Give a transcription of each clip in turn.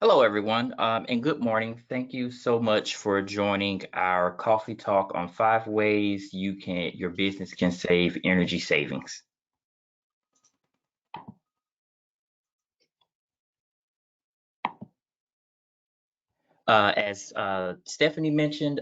Hello, everyone, and good morning. Thank you so much for joining our coffee talk on 5 ways your business can save energy savings. As Stephanie mentioned,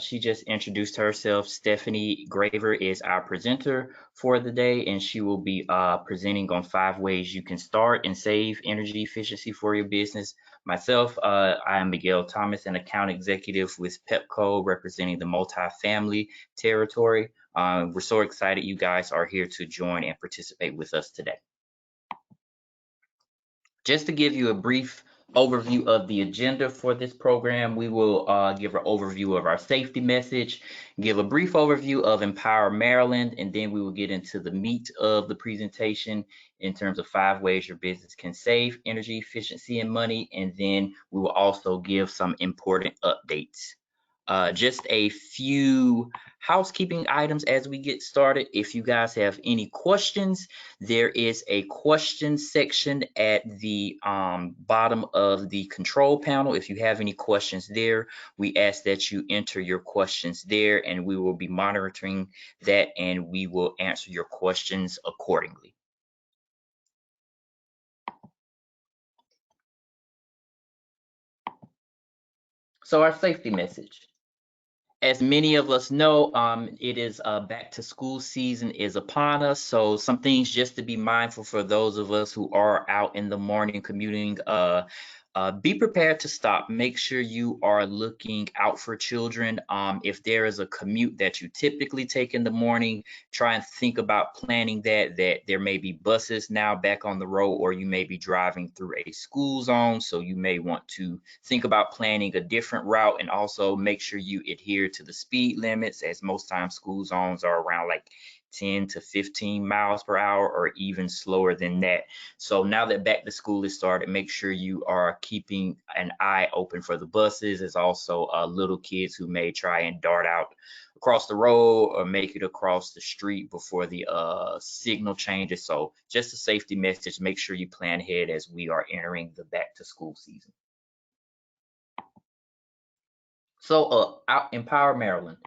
she just introduced herself. Stephanie Graver is our presenter for the day, and she will be presenting on 5 ways you can start and save energy efficiency for your business. Myself, I am Miguel Thomas, an account executive with Pepco, representing the multifamily territory. We're so excited you guys are here to join and participate with us today. Just to give you a brief overview of the agenda for this program, we will give an overview of our safety message, give a brief overview of Empower Maryland, and then we will get into the meat of the presentation in terms of 5 ways your business can save energy, efficiency, and money. And then we will also give some important updates. Just a few housekeeping items as we get started. If you guys have any questions, there is a question section at the bottom of the control panel. If you have any questions there, we ask that you enter your questions there, and we will be monitoring that, and we will answer your questions accordingly. So our safety message. As many of us know, it is back to school season is upon us. So some things just to be mindful for those of us who are out in the morning commuting. Be prepared to stop. Make sure you are looking out for children. If there is a commute that you typically take in the morning, try and think about planning that there may be buses now back on the road, or you may be driving through a school zone. So you may want to think about planning a different route, and also make sure you adhere to the speed limits, as most times school zones are around like 10 to 15 miles per hour or even slower than that. So now that back to school is started, make sure you are keeping an eye open for the buses. There's also little kids who may try and dart out across the road or make it across the street before the signal changes. So just a safety message, make sure you plan ahead as we are entering the back to school season. So out Empower Maryland.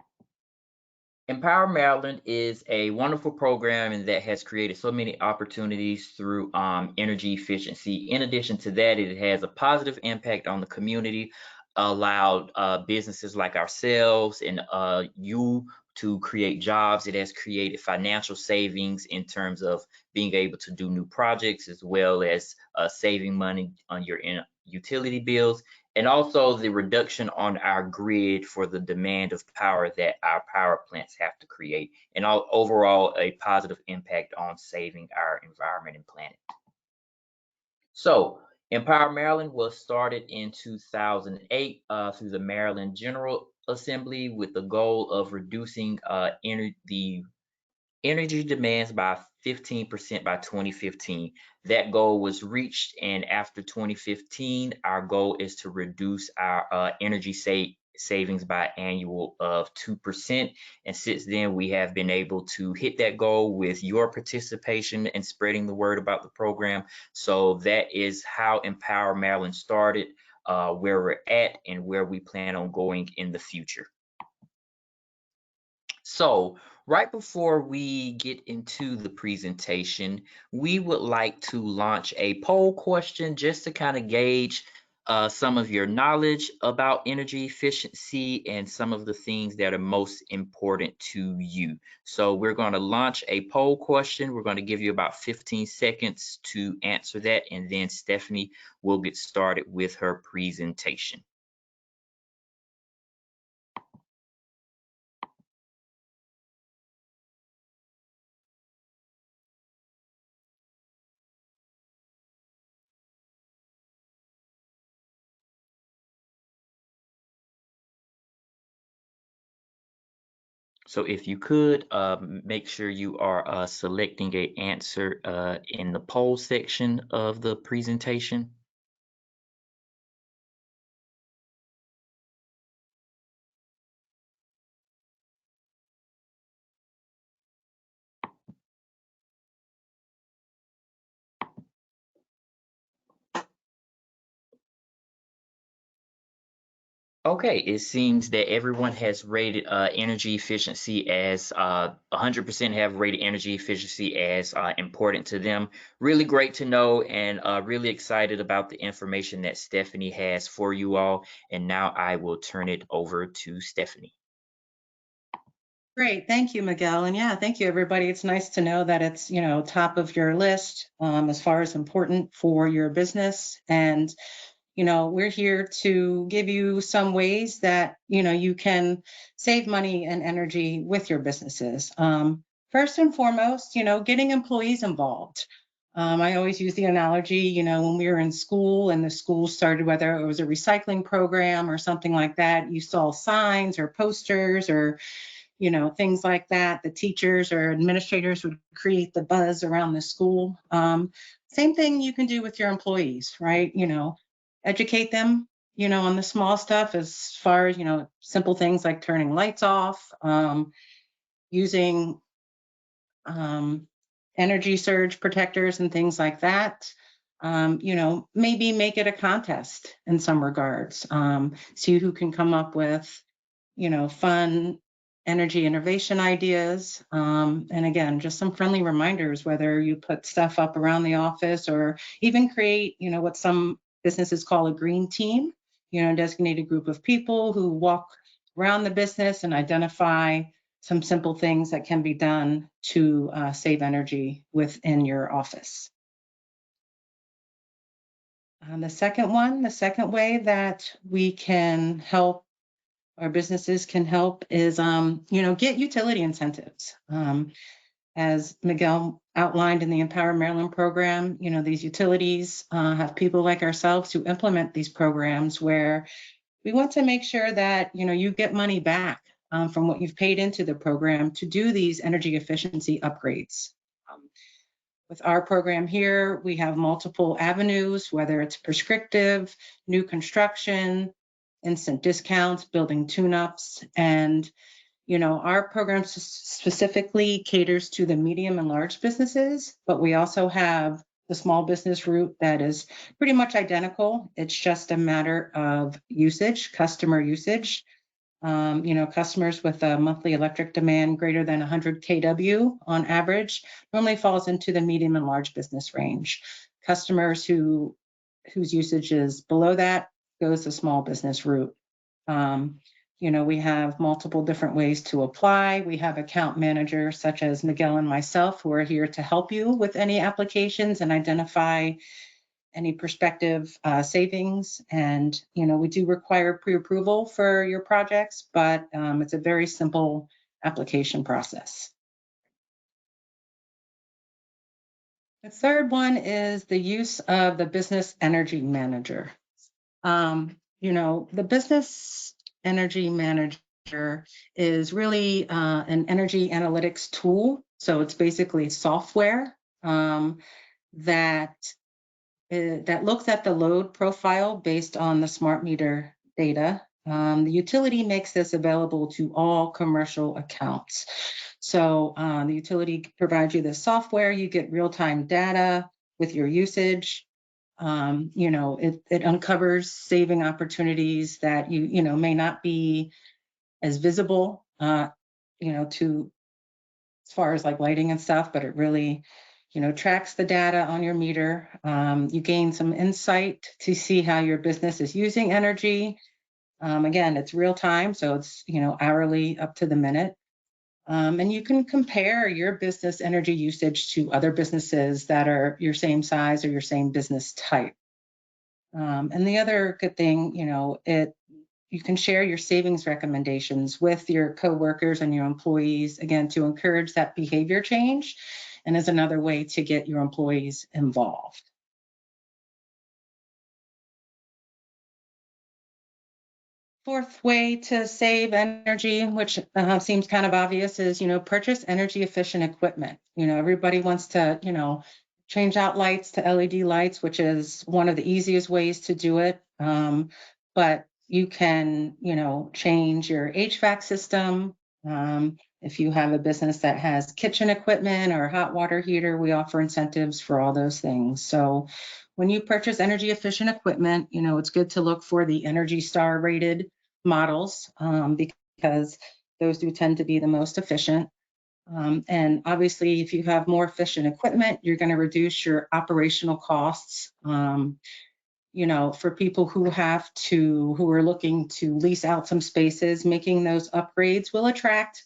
Empower Maryland is a wonderful program and that has created so many opportunities through energy efficiency. In addition to that, it has a positive impact on the community, allowed businesses like ourselves and you to create jobs. It has created financial savings in terms of being able to do new projects, as well as saving money on your utility bills, and also the reduction on our grid for the demand of power that our power plants have to create, and overall a positive impact on saving our environment and planet. So Empower Maryland was started in 2008 through the Maryland General Assembly with the goal of reducing the energy demands by 15% by 2015. That goal was reached, and after 2015, our goal is to reduce our energy savings by annual of 2%. And since then, we have been able to hit that goal with your participation and spreading the word about the program. So that is how Empower Maryland started, where we're at, and where we plan on going in the future. So, right before we get into the presentation, we would like to launch a poll question just to kind of gauge some of your knowledge about energy efficiency and some of the things that are most important to you. So, we're going to launch a poll question. We're going to give you about 15 seconds to answer that, and then Stephanie will get started with her presentation. So if you could make sure you are selecting a answer in the poll section of the presentation. Okay, it seems that everyone has rated energy efficiency as 100% have rated energy efficiency as important to them. Really great to know, and really excited about the information that Stephanie has for you all. And now I will turn it over to Stephanie. Great. Thank you, Miguel. And yeah, thank you, everybody. It's nice to know that it's, top of your list as far as important for your business. And, we're here to give you some ways that, you can save money and energy with your businesses. First and foremost, getting employees involved. I always use the analogy, when we were in school and the school started, whether it was a recycling program or something like that, you saw signs or posters or things like that. The teachers or administrators would create the buzz around the school. Same thing you can do with your employees, right? Educate them, on the small stuff as far as, simple things like turning lights off, using energy surge protectors and things like that. Maybe make it a contest in some regards. See who can come up with, fun energy innovation ideas. And again, just some friendly reminders, whether you put stuff up around the office or even create, what some businesses call a green team, designated group of people who walk around the business and identify some simple things that can be done to save energy within your office. The second way that we can help, our businesses can help is, get utility incentives. As Miguel outlined in the Empower Maryland program, these utilities have people like ourselves who implement these programs where we want to make sure that, you get money back from what you've paid into the program to do these energy efficiency upgrades. With our program here, we have multiple avenues, whether it's prescriptive, new construction, instant discounts, building tune-ups, and our program specifically caters to the medium and large businesses, but we also have the small business route that is pretty much identical. It's just a matter of usage, customer usage. Customers with a monthly electric demand greater than 100 kW on average normally falls into the medium and large business range. Customers whose usage is below that goes the small business route. We have multiple different ways to apply. We have account managers such as Miguel and myself who are here to help you with any applications and identify any prospective savings. And, we do require pre-approval for your projects, but it's a very simple application process. The third one is the use of the Business Energy Manager. The Business Energy Manager is really an energy analytics tool. So it's basically software that looks at the load profile based on the smart meter data. The utility makes this available to all commercial accounts. So the utility provides you the software, you get real-time data with your usage. It uncovers saving opportunities that you may not be as visible, to as far as like lighting and stuff, but it really, tracks the data on your meter. You gain some insight to see how your business is using energy. Again, it's real time, so it's, hourly up to the minute. And you can compare your business energy usage to other businesses that are your same size or your same business type. And the other good thing, you can share your savings recommendations with your coworkers and your employees, again, to encourage that behavior change, and is another way to get your employees involved. Fourth way to save energy, which seems kind of obvious, is, purchase energy efficient equipment. Everybody wants to, change out lights to LED lights, which is one of the easiest ways to do it. But you can, change your HVAC system. If you have a business that has kitchen equipment or hot water heater, we offer incentives for all those things. So when you purchase energy efficient equipment, it's good to look for the Energy Star rated models because those do tend to be the most efficient. And obviously, if you have more efficient equipment, you're going to reduce your operational costs. For people who are looking to lease out some spaces, making those upgrades will attract,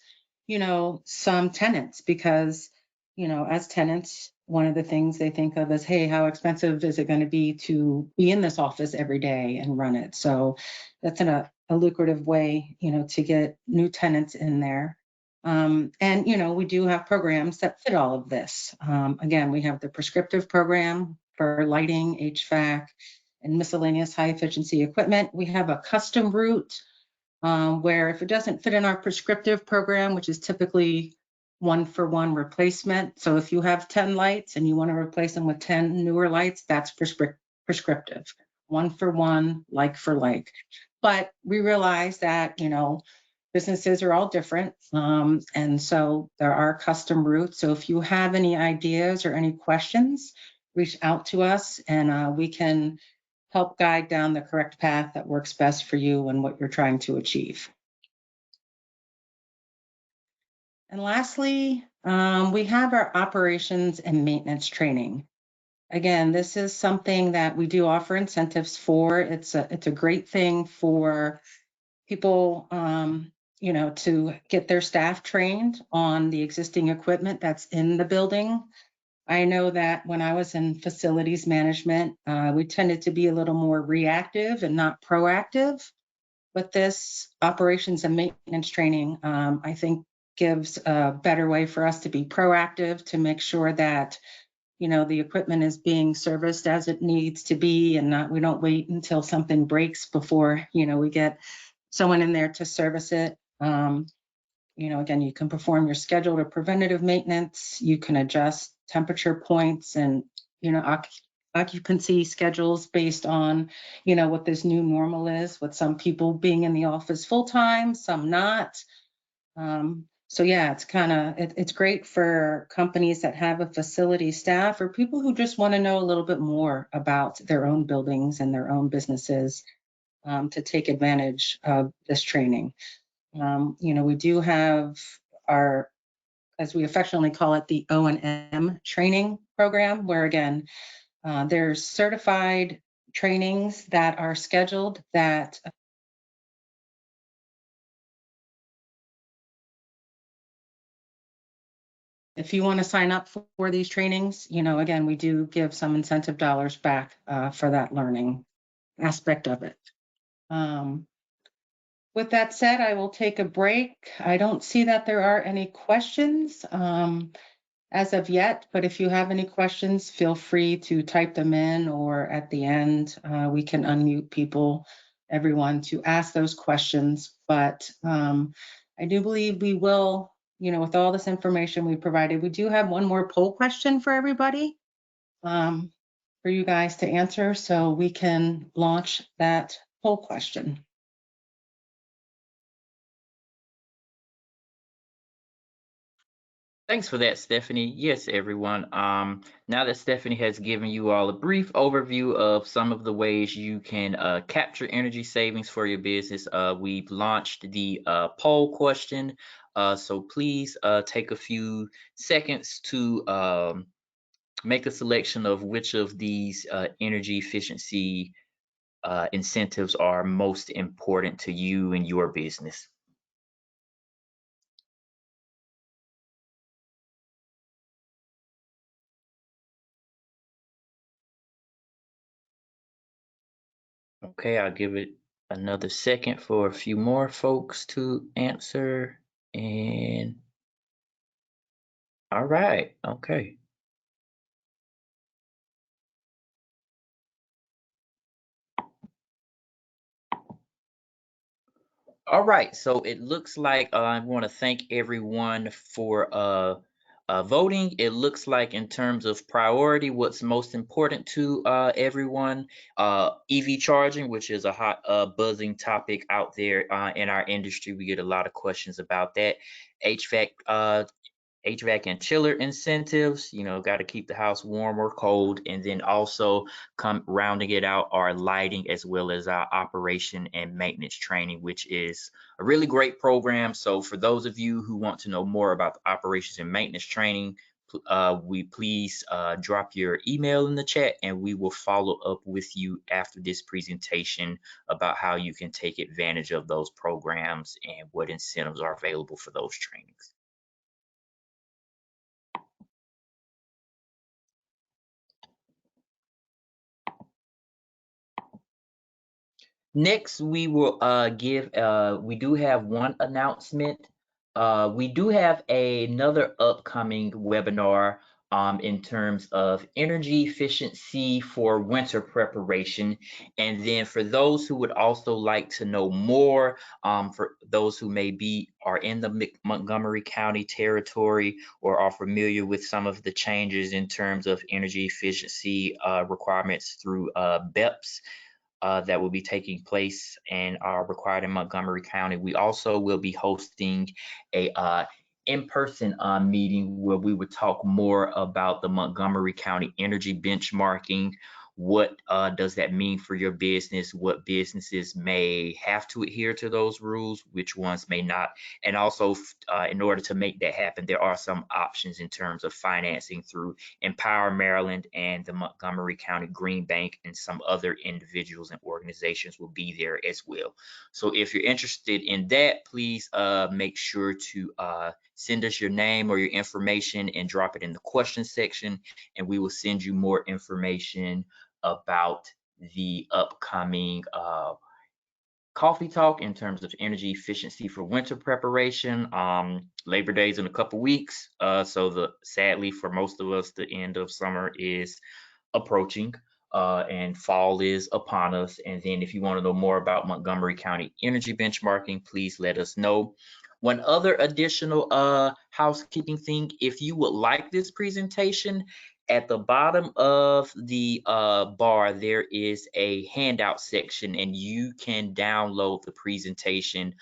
some tenants because, as tenants, one of the things they think of is, hey, how expensive is it going to be to be in this office every day and run it? So that's a lucrative way, to get new tenants in there. And, we do have programs that fit all of this. Again, we have the prescriptive program for lighting, HVAC, and miscellaneous high efficiency equipment. We have a custom route where if it doesn't fit in our prescriptive program, which is typically 1-for-1 replacement. So if you have 10 lights and you want to replace them with 10 newer lights, that's prescriptive, 1-for-1, like for like. But we realize that, businesses are all different. And so there are custom routes. So if you have any ideas or any questions, reach out to us and we can help guide down the correct path that works best for you and what you're trying to achieve. And lastly, we have our operations and maintenance training. Again, this is something that we do offer incentives for. It's a great thing for people, to get their staff trained on the existing equipment that's in the building. I know that when I was in facilities management, we tended to be a little more reactive and not proactive. But this operations and maintenance training, I think, gives a better way for us to be proactive, to make sure that, the equipment is being serviced as it needs to be, and we don't wait until something breaks before, we get someone in there to service it. Again, you can perform your scheduled or preventative maintenance. You can adjust temperature points and, occupancy schedules based on, what this new normal is, with some people being in the office full time, some not. So yeah, it's great for companies that have a facility staff or people who just want to know a little bit more about their own buildings and their own businesses to take advantage of this training. We do have our, as we affectionately call it, the O&M training program, where again, there's certified trainings that are scheduled that if you want to sign up for these trainings, again, we do give some incentive dollars back for that learning aspect of it. With that said, I will take a break. I don't see that there are any questions as of yet, but if you have any questions, feel free to type them in, or at the end, we can unmute everyone to ask those questions. But I do believe we will, with all this information we provided, we do have one more poll question for everybody for you guys to answer, so we can launch that poll question. Thanks for that, Stephanie. Yes, everyone. Now that Stephanie has given you all a brief overview of some of the ways you can capture energy savings for your business, we've launched the poll question. So please take a few seconds to make a selection of which of these energy efficiency incentives are most important to you and your business. Okay, I'll give it another second for a few more folks to answer. And all right, okay. All right, so it looks like I want to thank everyone for voting. It looks like in terms of priority, what's most important to everyone, EV charging, which is a hot buzzing topic out there in our industry. We get a lot of questions about that. HVAC HVAC and chiller incentives, got to keep the house warm or cold. And then also rounding it out are lighting as well as our operation and maintenance training, which is a really great program. So for those of you who want to know more about the operations and maintenance training, we please drop your email in the chat and we will follow up with you after this presentation about how you can take advantage of those programs and what incentives are available for those trainings. Next, we will we do have one announcement. We do have another upcoming webinar in terms of energy efficiency for winter preparation. And then for those who would also like to know more, for those who are in the Montgomery County territory or are familiar with some of the changes in terms of energy efficiency requirements through BEPS, that will be taking place and are required in Montgomery County. We also will be hosting a in-person meeting where we would talk more about the Montgomery County energy benchmarking. What does that mean for your business? What businesses may have to adhere to those rules, which ones may not? And also, in order to make that happen, there are some options in terms of financing through Empower Maryland and the Montgomery County Green Bank, and some other individuals and organizations will be there as well. So if you're interested in that, please make sure to send us your name or your information and drop it in the question section, and we will send you more information about the upcoming coffee talk in terms of energy efficiency for winter preparation. Labor Day's in a couple weeks, so sadly for most of us, the end of summer is approaching, and fall is upon us. And then if you want to know more about Montgomery County energy benchmarking, please let us know. One other additional housekeeping thing, if you would like this presentation, at the bottom of the bar, there is a handout section, and you can download the presentation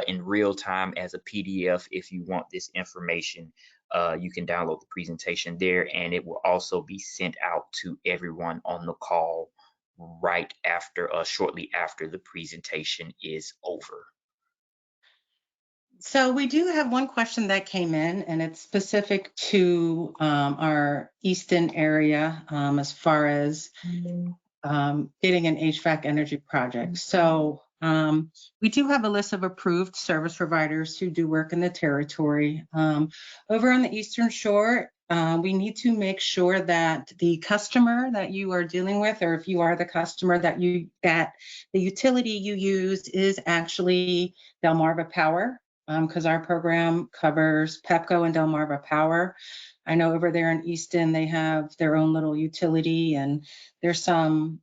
in real time as a PDF. If you want this information, you can download the presentation there, and it will also be sent out to everyone on the call right after, shortly after the presentation is over. So we do have one question that came in, and it's specific to our Easton area as far as getting an HVAC energy project. So we do have a list of approved service providers who do work in the territory. Over on the Eastern Shore, we need to make sure that the customer that you are dealing with, or if you are the customer, that the utility you use is actually Delmarva Power, because our program covers Pepco and Delmarva Power. I know over there in Easton, they have their own little utility, and there's some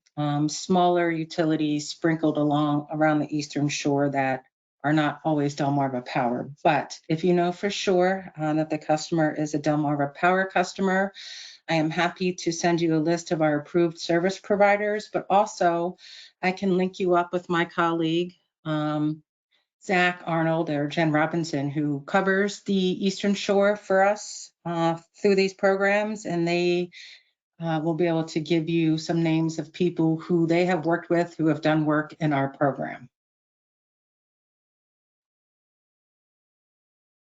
smaller utilities sprinkled around the Eastern Shore that are not always Delmarva Power. But if you know for sure that the customer is a Delmarva Power customer, I am happy to send you a list of our approved service providers, but also I can link you up with my colleague, Zach Arnold or Jen Robinson, who covers the Eastern Shore for us through these programs, and they will be able to give you some names of people who they have worked with who have done work in our program.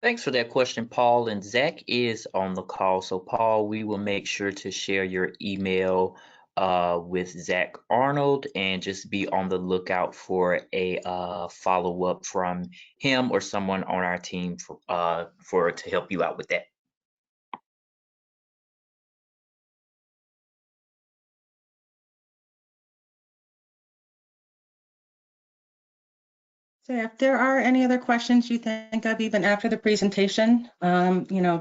Thanks for that question, Paul. And Zach is on the call. So Paul, we will make sure to share your email with Zach Arnold, and just be on the lookout for a follow-up from him or someone on our team to help you out with that. So if there are any other questions you think of even after the presentation,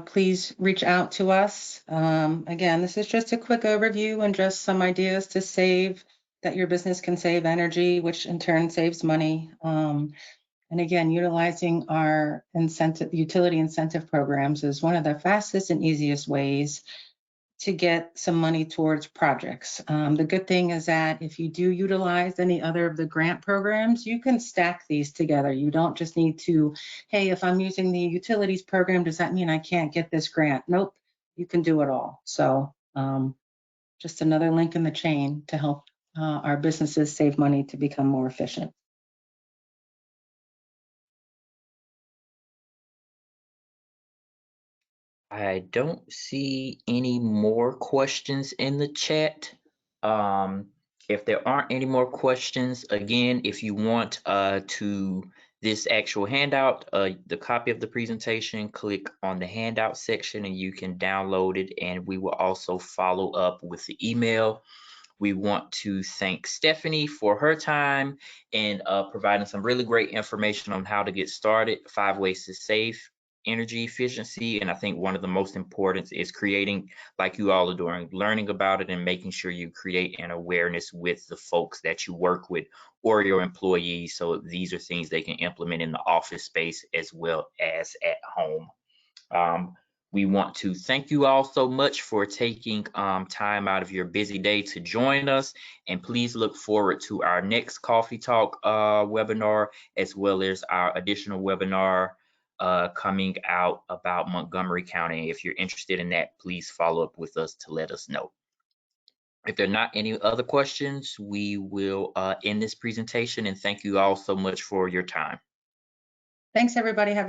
please reach out to us. Again, this is just a quick overview and just some ideas to save, that your business can save energy, which in turn saves money. And again, utilizing our utility incentive programs is one of the fastest and easiest ways to get some money towards projects. The good thing is that if you do utilize any other of the grant programs, you can stack these together. You don't just need to, hey, if I'm using the utilities program, does that mean I can't get this grant? Nope, you can do it all. So just another link in the chain to help our businesses save money to become more efficient. I don't see any more questions in the chat. If there aren't any more questions, again, if you want to this actual handout, the copy of the presentation, click on the handout section and you can download it, and we will also follow up with the email. We want to thank Stephanie for her time and providing some really great information on how to get started, 5 ways to save energy efficiency. And I think one of the most important is creating, like you all are doing, learning about it and making sure you create an awareness with the folks that you work with or your employees. So these are things they can implement in the office space as well as at home. We want to thank you all so much for taking time out of your busy day to join us, and please look forward to our next Coffee Talk webinar, as well as our additional webinar coming out about Montgomery County. If you're interested in that, please follow up with us to let us know. If there are not any other questions, we will end this presentation, and thank you all so much for your time. Thanks, everybody. Have a